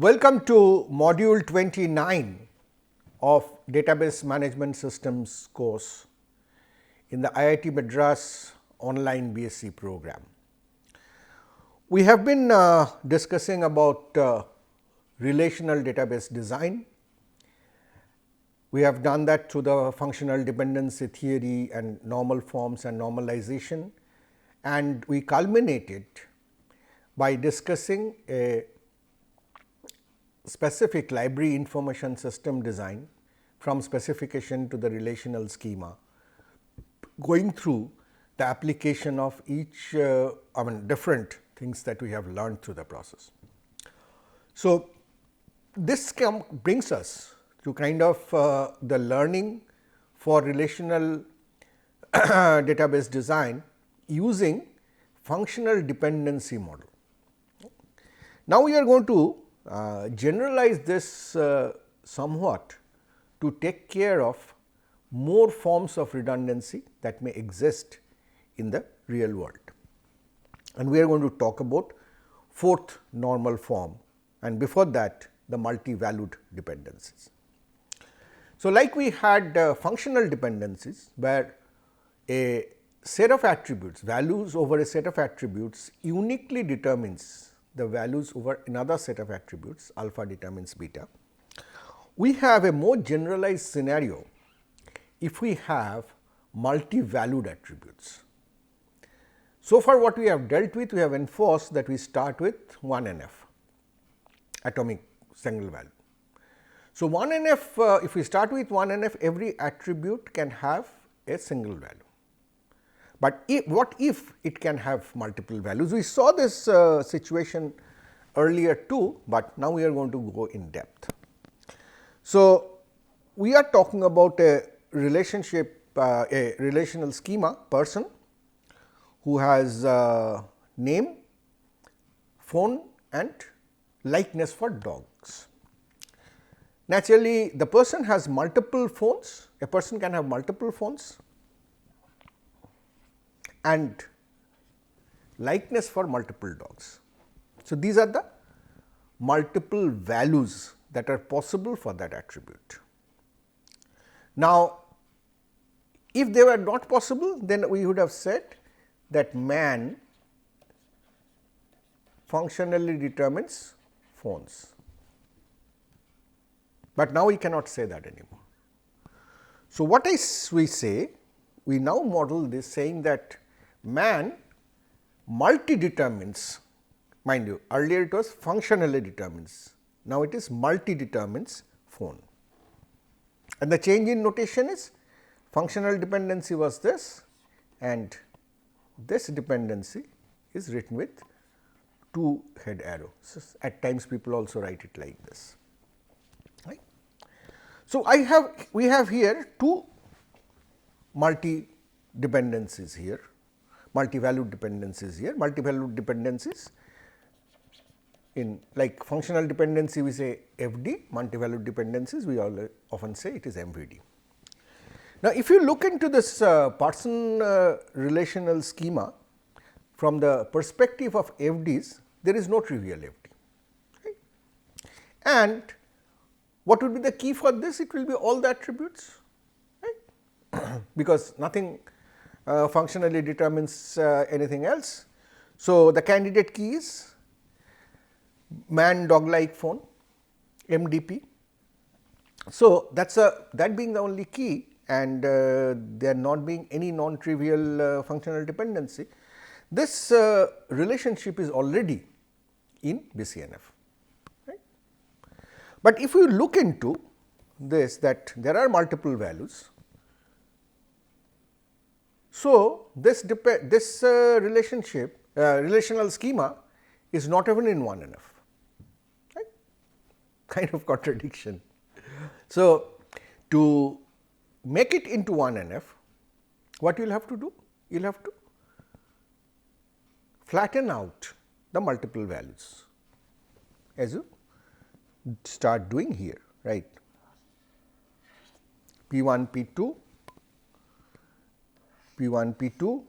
Welcome to module 29 of Database Management Systems course in the IIT Madras Online BSc program. We have been discussing about relational database design. We have done that through the functional dependency theory and normal forms and normalization, and we culminated by discussing a specific library information system design from specification to the relational schema, going through the application of each different things that we have learned through the process. So, this brings us to kind of the learning for relational database design using functional dependency model. Now, we are going to generalize this somewhat to take care of more forms of redundancy that may exist in the real world. And we are going to talk about fourth normal form, and before that the multivalued dependencies. So, like we had functional dependencies, where a set of attributes, values over a set of attributes uniquely determines the values over another set of attributes, alpha determines beta. We have a more generalized scenario if we have multi-valued attributes. So far what we have dealt with, we have enforced that we start with 1 NF, atomic single value. So, 1 NF, if we start with 1 NF, every attribute can have a single value. But what if it can have multiple values? We saw this situation earlier too, but now we are going to go in depth. So, we are talking about a relationship, a relational schema person who has name, phone and likeness for dogs. Naturally, the person has multiple phones, a person can have multiple phones and likeness for multiple dogs. So, these are the multiple values that are possible for that attribute. Now, if they were not possible, then we would have said that man functionally determines phones, but now we cannot say that anymore. So, what is we say? We now model this saying that man multi-determines, mind you, earlier it was functionally determines, now it is multi-determines phone. And the change in notation is functional dependency was this, and this dependency is written with 2 head arrows. So, at times people also write it like this. Right. So, we have here 2 multi dependencies here, multivalued dependencies here. Multivalued dependencies in like functional dependency we say FD, multivalued dependencies we all often say it is MVD. Now, if you look into this Parsons relational schema from the perspective of FDs, there is no trivial FD. Right? And what would be the key for this? It will be all the attributes, right? Because nothing functionally determines anything else. So, the candidate key is man dog like phone MDP. So, that being the only key, and there not being any non-trivial functional dependency, this relationship is already in BCNF. Right? But if you look into this, that there are multiple values, so this relationship relational schema is not even in 1 NF, right? Kind of contradiction. So, to make it into 1 NF, what you will have to do? You will have to flatten out the multiple values as you start doing here, right. P1, P2, P1, P2,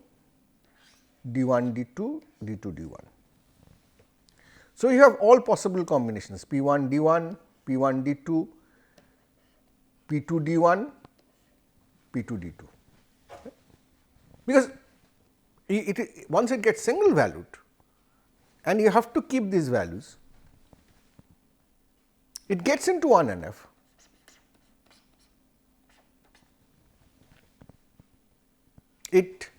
D1, D2, D2, D1. So, you have all possible combinations P1 D1, P1 D2, P2 D1, P2 D2, because once it gets single valued and you have to keep these values, it gets into 1 NF. It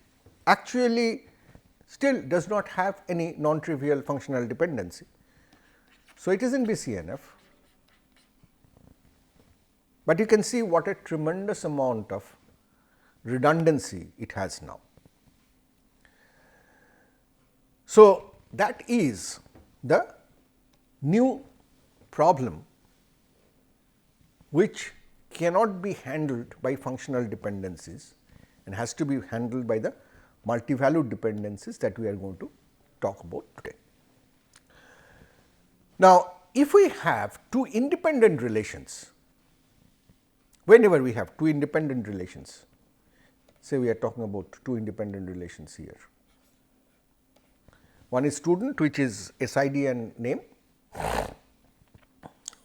actually still does not have any non-trivial functional dependency. So, it is in BCNF, but you can see what a tremendous amount of redundancy it has now. So, that is the new problem which cannot be handled by functional dependencies and has to be handled by the multivalued dependencies that we are going to talk about today. Now, if we have two independent relations, whenever we have two independent relations, say we are talking about two independent relations here. One is student, which is SID and name,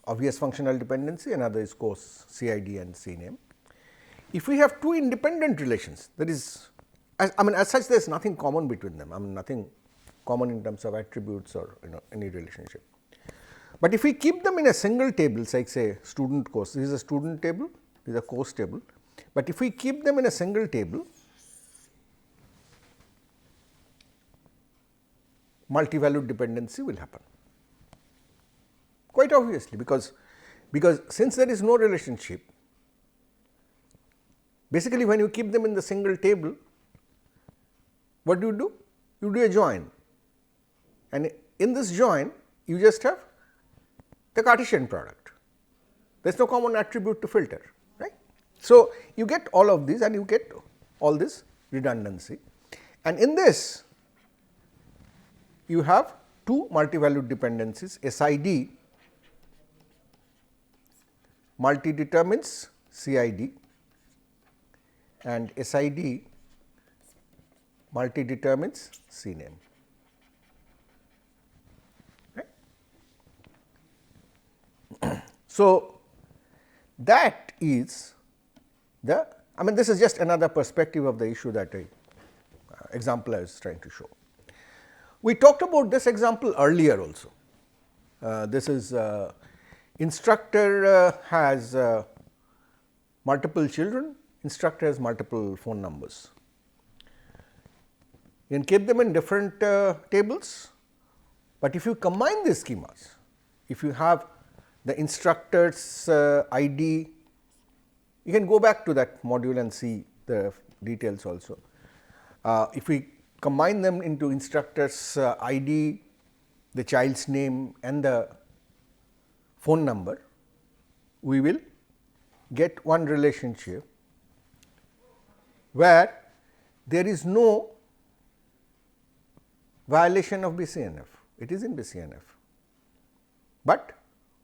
obvious functional dependency, another is course CID and CNAME. If we have two independent relations, that is, as such there is nothing common between them, nothing common in terms of attributes or any relationship. But if we keep them in a single table, like say student course, this is a student table, this is a course table, but if we keep them in a single table, multivalued dependency will happen. Quite obviously, because since there is no relationship, basically when you keep them in the single table, what do? You do a join, and in this join you just have the Cartesian product. There is no common attribute to filter, right. So, you get all of these and you get all this redundancy, and in this you have two multivalued dependencies SID multi-determines CID and SID multi-determines CNAME. Right. So, that is the, this is just another perspective of the issue that example I was trying to show. We talked about this example earlier also. This is instructor has multiple children, instructor has multiple phone numbers. You can keep them in different tables, but if you combine these schemas, if you have the instructor's ID, you can go back to that module and see the details also. If we combine them into instructor's ID, the child's name and the phone number, we will get one relationship where there is no violation of BCNF, it is in BCNF, but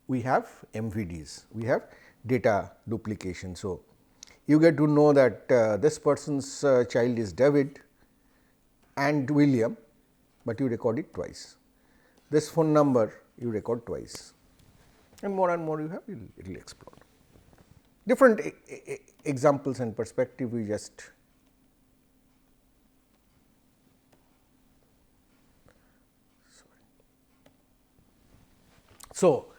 we have MVDs, we have data duplication. So, you get to know that this person's child is David and William, but you record it twice. This phone number you record twice, and more you have, it will explode. Different examples and perspective we just So,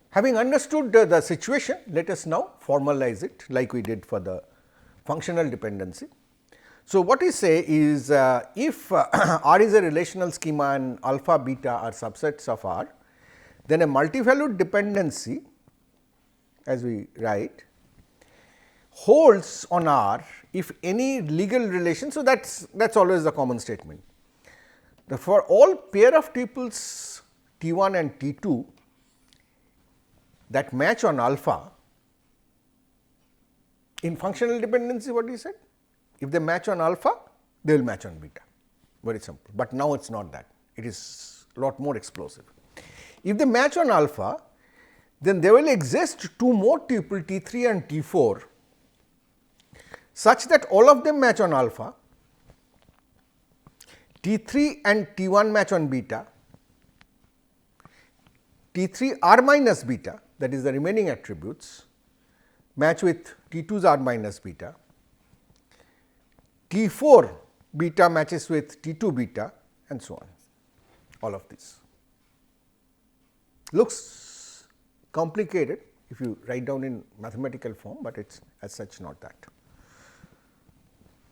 having understood the situation, let us now formalize it like we did for the functional dependency. So, what we say is if R is a relational schema and alpha beta are subsets of R, then a multivalued dependency, as we write, holds on R if any legal relation. So, that is always the common statement. For all pair of tuples T1 and T2 that match on alpha, in functional dependency what we said? If they match on alpha, they will match on beta, very simple, but now it is not that, it is a lot more explosive. If they match on alpha, then there will exist two more tuple T3 and T4 such that all of them match on alpha, T3 and T1 match on beta, T3 r minus beta, that is the remaining attributes, match with T2's r minus beta, T4 beta matches with T2 beta, and so on, all of this. Looks complicated if you write down in mathematical form, but it is as such not that.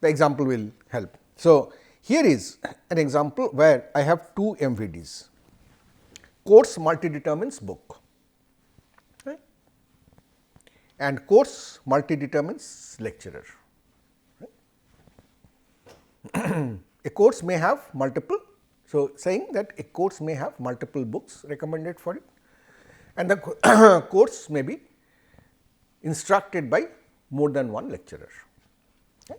The example will help. So, here is an example where I have two MVDs, course multi-determines book, right, and course multi-determines lecturer. Right. A course may have multiple, so saying that a course may have multiple books recommended for it, and the course may be instructed by more than one lecturer. Okay.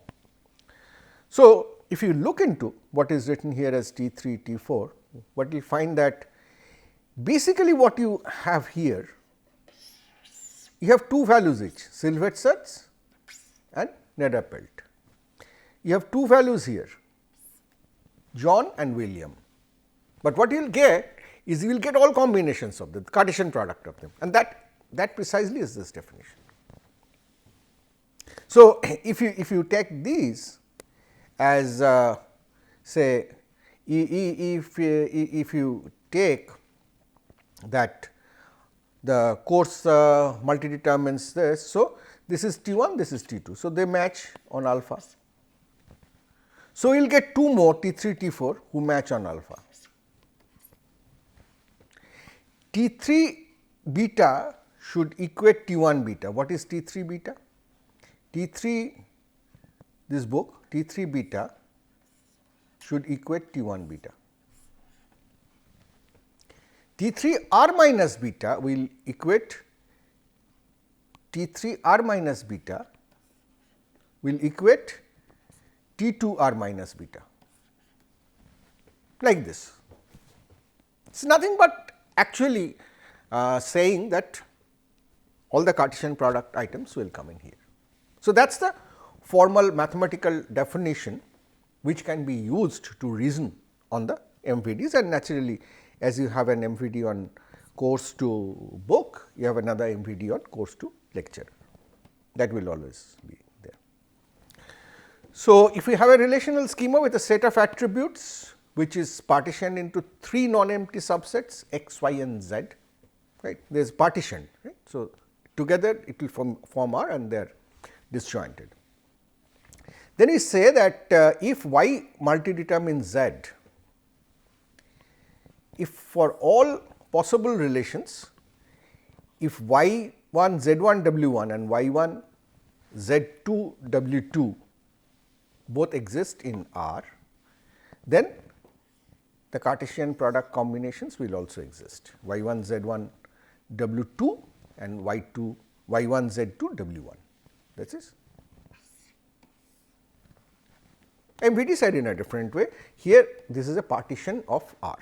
So, if you look into what is written here as T3, T4, what you will find that basically what you have here, you have two values each, Silvert's and Nedapelt. You have two values here, John and William, but what you will get is you will get all combinations of the Cartesian product of them, and that precisely is this definition. So, if you take these as say if you take that the course multi-determines this. So, this is T1, this is T2. So, they match on alpha. So, we will get two more T3, T4 who match on alpha. T3 beta should equate T1 beta. What is T3 beta? T3, this book, T3 beta should equate T1 beta. T3 r minus beta will equate T3 r minus beta will equate T2 r minus beta, like this. It is nothing but actually saying that all the Cartesian product items will come in here. So, that is the formal mathematical definition which can be used to reason on the MVDs, and naturally as you have an MVD on course to book, you have another MVD on course to lecture, that will always be there. So, if we have a relational schema with a set of attributes which is partitioned into three non-empty subsets x, y and z, right, there is partitioned, right. So, together it will form R and they are disjointed. Then we say that if y multi-determines z, if for all possible relations, if y1 z1 w1 and y1 z2 w2 both exist in R, then the Cartesian product combinations will also exist, y1 z1 w2 and y1 z2 w1, that is. MVD said in a different way, here this is a partition of R.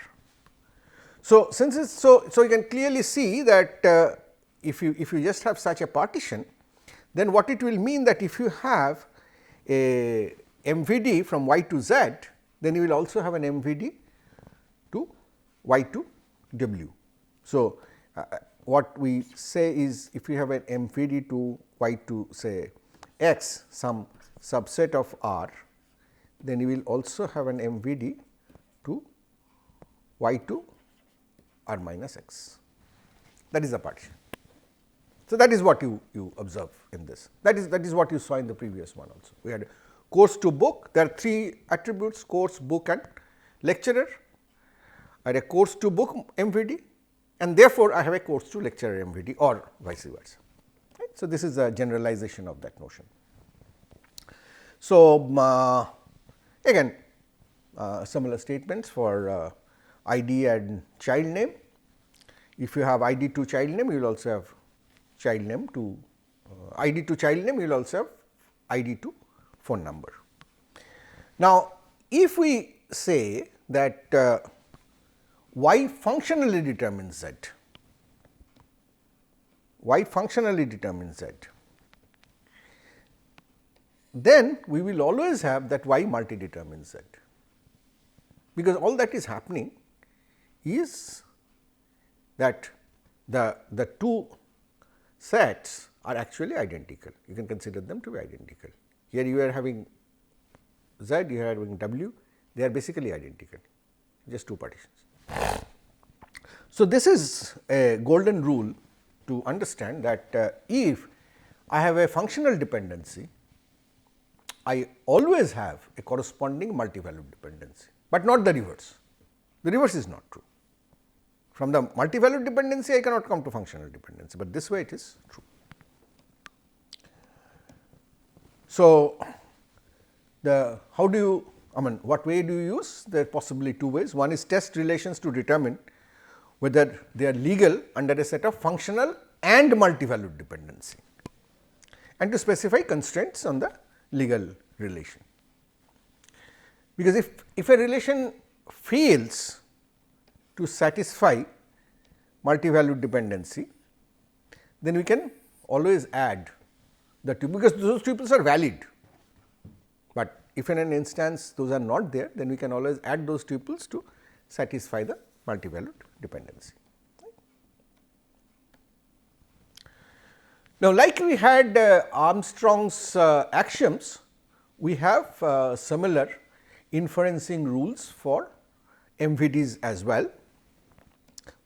So, since it is so you can clearly see that if you just have such a partition, then what it will mean that if you have a MVD from y to z, then you will also have an MVD to y to w. So, what we say is if you have an MVD to y to say x, some subset of R, then you will also have an MVD to y to r minus x, that is the partition. So, that is what you observe in this, that is what you saw in the previous one also. We had course to book, there are three attributes, course, book and lecturer. I had a course to book MVD, and therefore, I have a course to lecturer MVD or vice versa. Right? So, this is a generalization of that notion. So, again similar statements for ID and child name. If you have ID to child name, you will also have child name to ID to child name, you will also have ID to phone number. Now, if we say that y functionally determines z, y functionally determines z, then we will always have that y multi determines z, because all that is happening is that the two sets are actually identical. You can consider them to be identical. Here you are having Z, you are having W, they are basically identical, just two partitions. So, this is a golden rule to understand that if I have a functional dependency, I always have a corresponding multivalued dependency, but not the reverse. The reverse is not true. From the multivalued dependency, I cannot come to functional dependency, but this way it is true. So, how do you, what way do you use? There are possibly two ways. One is test relations to determine whether they are legal under a set of functional and multivalued dependency, and to specify constraints on the legal relation. Because if a relation fails to satisfy multivalued dependency, then we can always add the two, because those tuples are valid. But if in an instance those are not there, then we can always add those tuples to satisfy the multivalued dependency. Now, like we had Armstrong's axioms, we have similar inferencing rules for MVDs as well.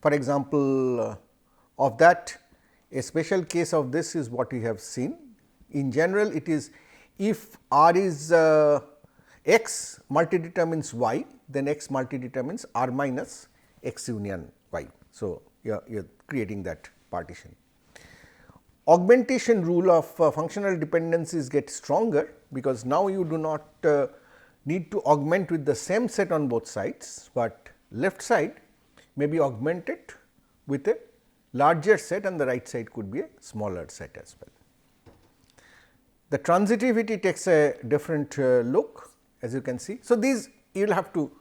For example, of that, a special case of this is what we have seen. In general, it is if R is x multidetermines y, then x multidetermines R minus x union y. So, you are creating that partition. Augmentation rule of functional dependencies gets stronger, because now you do not need to augment with the same set on both sides, but left side may be augmented with a larger set and the right side could be a smaller set as well. The transitivity takes a different look, as you can see. So, these you will have to,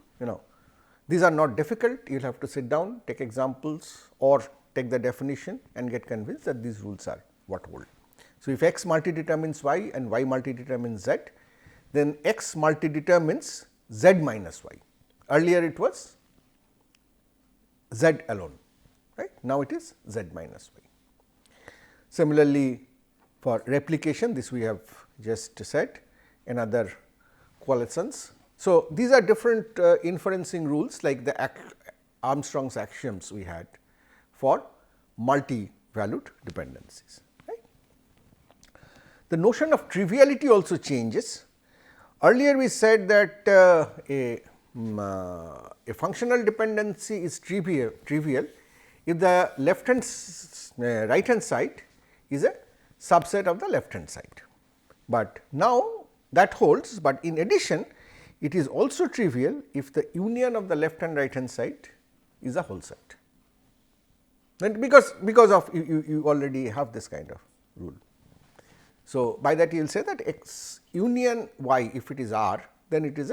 these are not difficult, you will have to sit down, take examples or take the definition and get convinced that these rules are what hold. So, if x multidetermines y and y multidetermines z, then x multidetermines z minus y. Earlier it was z alone, right. Now, it is z minus y. Similarly, for replication, this we have just said, another coalescence. So, these are different inferencing rules, like the Armstrong's axioms we had for multi-valued dependencies. Right. The notion of triviality also changes. Earlier we said that a functional dependency is trivial if the left hand right hand side is a subset of the left hand side. But now that holds, but in addition it is also trivial if the union of the left and right hand side is a whole set. And because of you already have this kind of rule. So, by that you will say that x union y, if it is R, then it is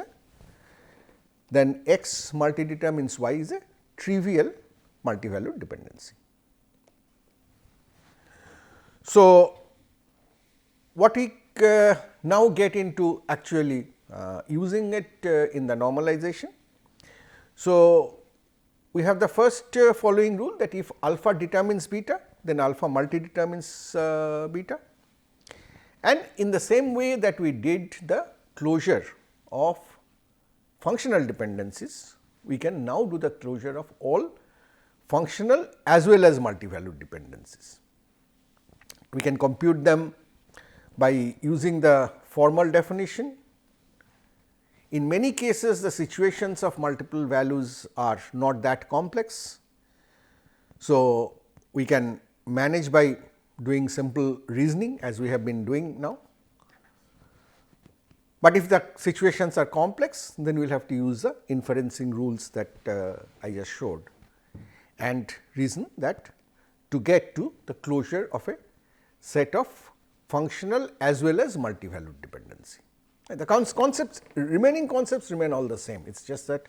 then x multidetermines y is a trivial multivalued dependency. So, what we now get into actually using it in the normalization. So, we have the first following rule, that if alpha determines beta, then alpha multidetermines beta, and in the same way that we did the closure of functional dependencies, we can now do the closure of all functional as well as multivalued dependencies. We can compute them by using the formal definition. In many cases, the situations of multiple values are not that complex. So, we can manage by doing simple reasoning, as we have been doing now. But if the situations are complex, then we will have to use the inferencing rules that I just showed and reason that to get to the closure of a set of functional as well as multivalued dependency. The concepts, remaining concepts remain all the same. It is just that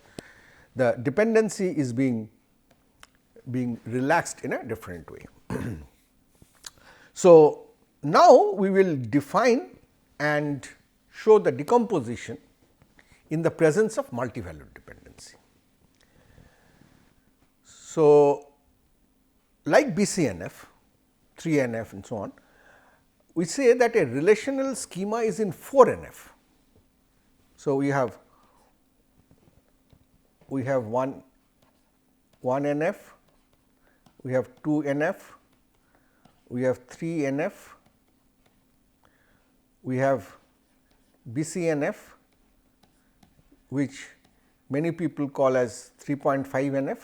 the dependency is being relaxed in a different way. So, now we will define and show the decomposition in the presence of multivalued dependency. So, like BCNF, 3NF and so on, we say that a relational schema is in 4NF. So, we have one NF, we have 2 NF, we have 3 NF, we have BCNF, which many people call as 3.5 NF,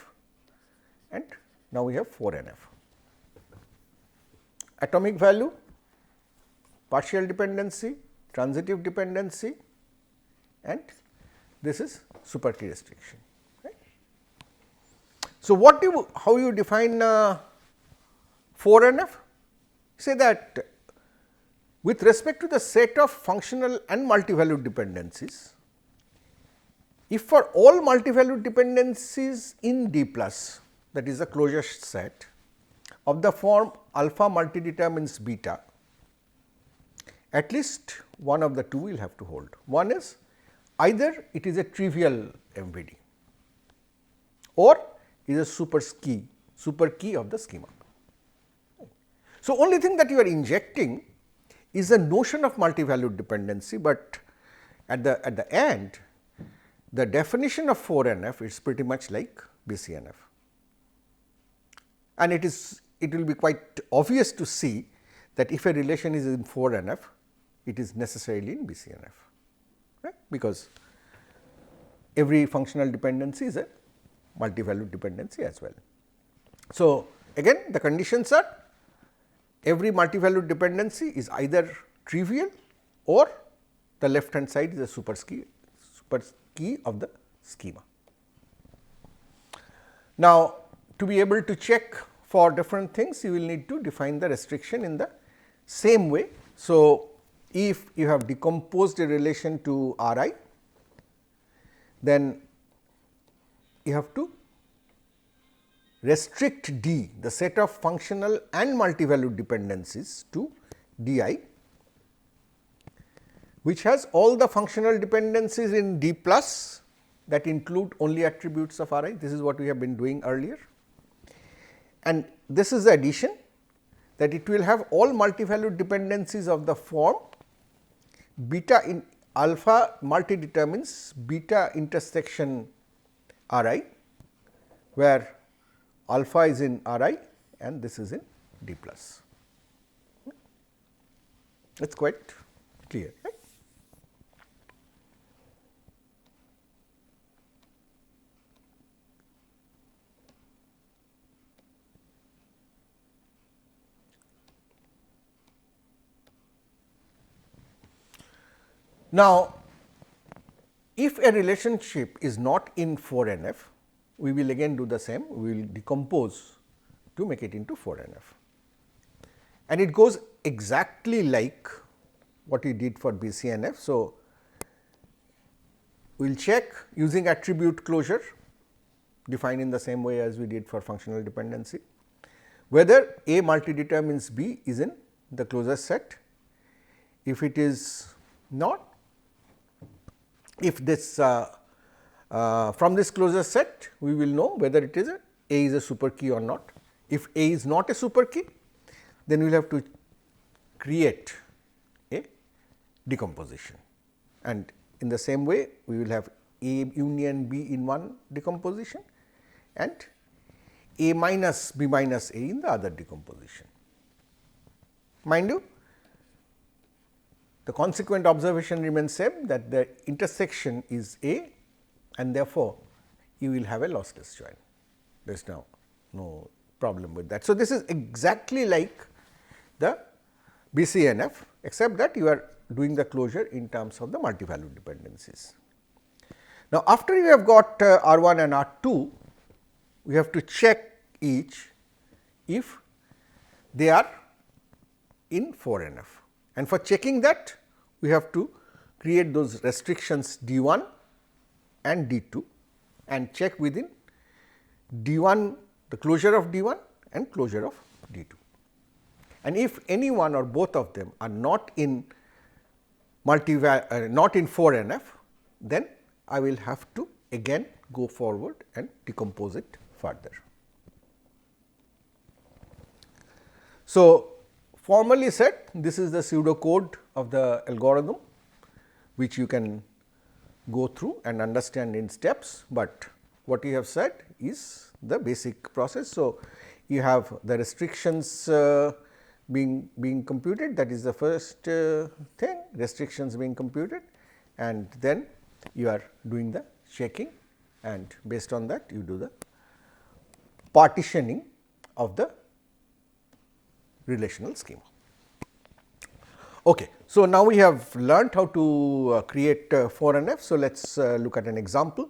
and now we have 4 NF. Atomic value, partial dependency, transitive dependency, and this is super key restriction. Right? So, how you define 4NF? Say that with respect to the set of functional and multivalued dependencies, if for all multivalued dependencies in D plus, that is a closure set of the form alpha multidetermines beta, at least one of the two will have to hold. One is either it is a trivial MVD or is a super key of the schema. So, only thing that you are injecting is the notion of multivalued dependency, but at the end the definition of 4NF is pretty much like BCNF, and it will be quite obvious to see that if a relation is in 4NF, it is necessarily in BCNF, right, because every functional dependency is a multivalued dependency as well. So, again the conditions are every multivalued dependency is either trivial or the left hand side is a super key of the schema. Now, to be able to check for different things, you will need to define the restriction in the same way. So, if you have decomposed a relation to Ri, then you have to restrict D, the set of functional and multivalued dependencies, to Di, which has all the functional dependencies in D plus that include only attributes of Ri. This is what we have been doing earlier, and this is the addition, that it will have all multivalued dependencies of the form beta in alpha multidetermines beta intersection Ri, where alpha is in Ri and this is in D plus. It is quite clear, right? Now, if a relationship is not in 4NF, we will again do the same, we will decompose to make it into 4NF, and it goes exactly like what we did for BCNF. So, we will check using attribute closure defined in the same way as we did for functional dependency, whether A multidetermines B is in the closure set. If it is not, if this from this closure set we will know whether it is A is a super key or not. If A is not a super key, then we will have to create a decomposition, and in the same way we will have A union B in one decomposition and A minus B minus A in the other decomposition. Mind you, the consequent observation remains same, that the intersection is A, and therefore, you will have a lossless join. There is now no problem with that. So, this is exactly like the BCNF, except that you are doing the closure in terms of the multivalued dependencies. Now, after you have got R1 and R2, we have to check each if they are in 4NF, and for checking that we have to create those restrictions D1 and D2 and check within D1 the closure of D1 and closure of D2. And if any one or both of them are not in not in 4NF, then I will have to again go forward and decompose it further. So, formally said, this is the pseudocode of the algorithm, which you can go through and understand in steps, but what you have said is the basic process. So, you have the restrictions being computed, that is the first thing, restrictions being computed, and then you are doing the checking, and based on that you do the partitioning of the relational schema. Okay. So, now we have learnt how to create 4NF. So, let us look at an example.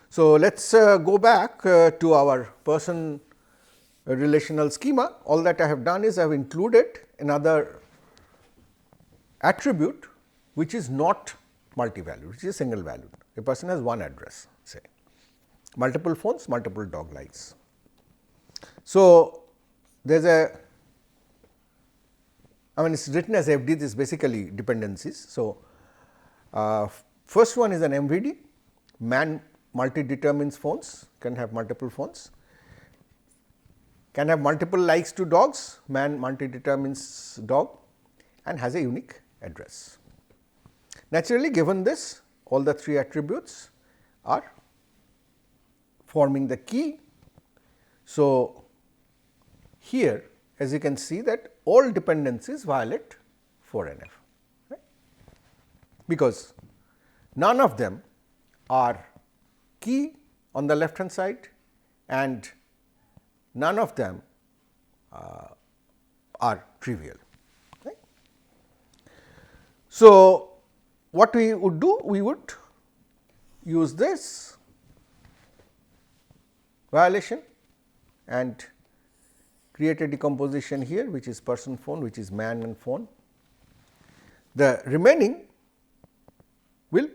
So, let us go back to our person relational schema. All that I have done is I have included another attribute which is not multi-valued, which is single valued. A person has one address, say multiple phones, multiple dog likes. So, there is a, I mean it is written as FD, this is basically dependencies. So, first one is an MVD, man multi-determines phones, can have multiple phones, can have multiple likes to dogs, man multi-determines dog, and has a unique address. Naturally, given this, all the three attributes are forming the key. So, here as you can see that all dependencies violate 4NF, right? Because none of them are key on the left hand side and none of them are trivial. Right? So, what we would do? We would use this violation and create a decomposition here, which is person phone, which is man and phone. The remaining will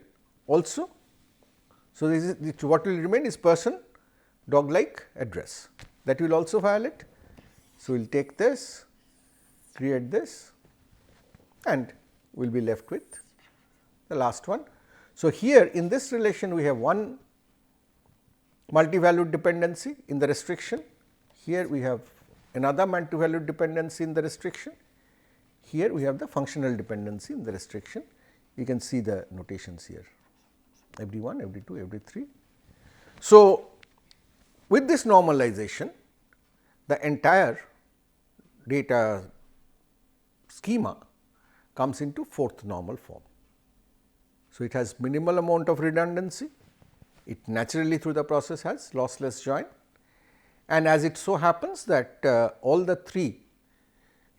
also, so this is what will remain is person dog like address, that will also violate. So, we will take this, create this, and we will be left with the last one. So, here in this relation we have one multi-valued dependency in the restriction, here we have another multi-valued dependency in the restriction, here we have the functional dependency in the restriction. You can see the notations here, FD1, FD2, FD3. So, with this normalization, the entire data schema comes into fourth normal form. So, it has minimal amount of redundancy, it naturally through the process has lossless join, and as it so happens that all the three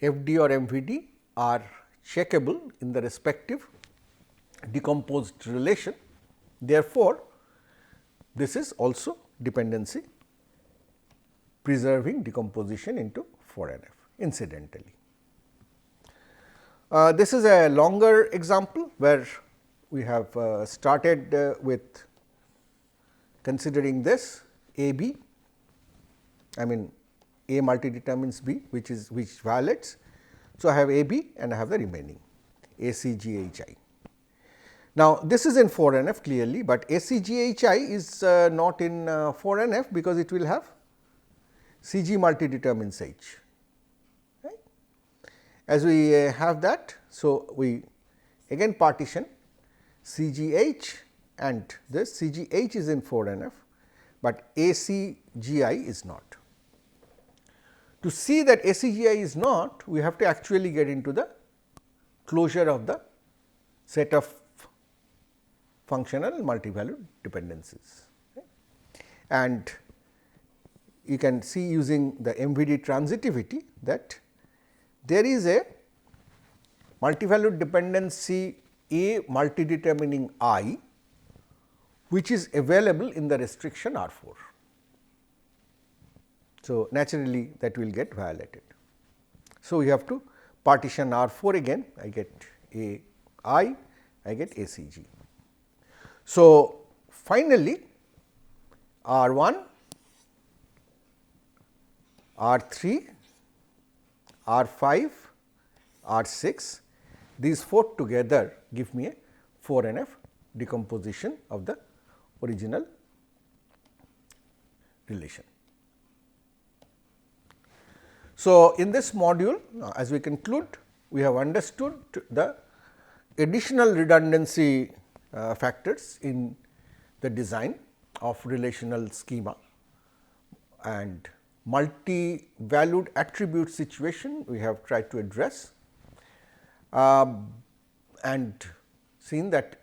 FD or MVD are checkable in the respective decomposed relation. Therefore, this is also dependency preserving decomposition into 4NF incidentally. This is a longer example where we have started with considering this A B, I mean A multi determines B, which violates. So, I have A B and I have the remaining A C G H I. Now, this is in 4NF clearly, but A C G H I is not in 4NF because it will have C G multi determines H. Right? As we have that, so we again partition C G H and this C G H is in 4NF, but A C G I is not. To see that A C G I is not, we have to actually get into the closure of the set of functional multi-valued dependencies. Okay. And you can see using the MVD transitivity that there is a multi-valued dependency A multi-determining I, which is available in the restriction R4. So, naturally that will get violated. So, we have to partition R4 again, I get A I, I get ACG. So, finally, R1, R3, R5, R6, these four together give me a 4NF decomposition of the original relation. So, in this module, as we conclude, we have understood the additional redundancy factors in the design of relational schema and multi-valued attribute situation we have tried to address, and seen that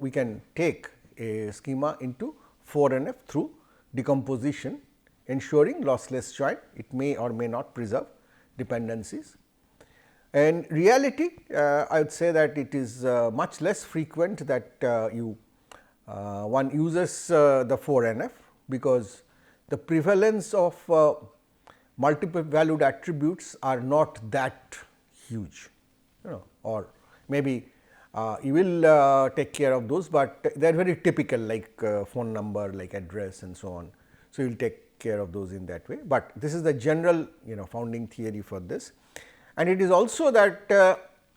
we can take a schema into 4NF through decomposition, ensuring lossless join. It may or may not preserve dependencies. In reality, I would say that it is much less frequent that one uses the 4NF, because the prevalence of multiple valued attributes are not that huge, or maybe you will take care of those, but they are very typical, like phone number, like address and so on. So, you will take care of those in that way, but this is the general founding theory for this. And it is also that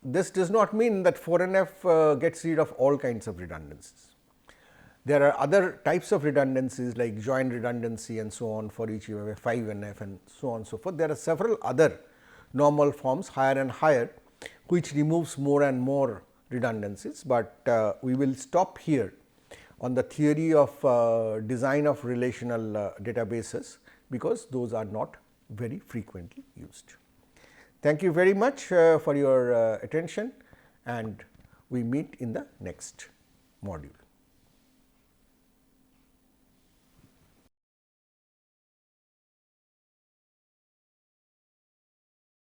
this does not mean that 4NF gets rid of all kinds of redundancies. There are other types of redundancies like join redundancy and so on. For each you have a 5NF and so on and so forth. There are several other normal forms, higher and higher, which removes more and more redundancies, but we will stop here on the theory of design of relational databases, because those are not very frequently used. Thank you very much for your attention, and we meet in the next module.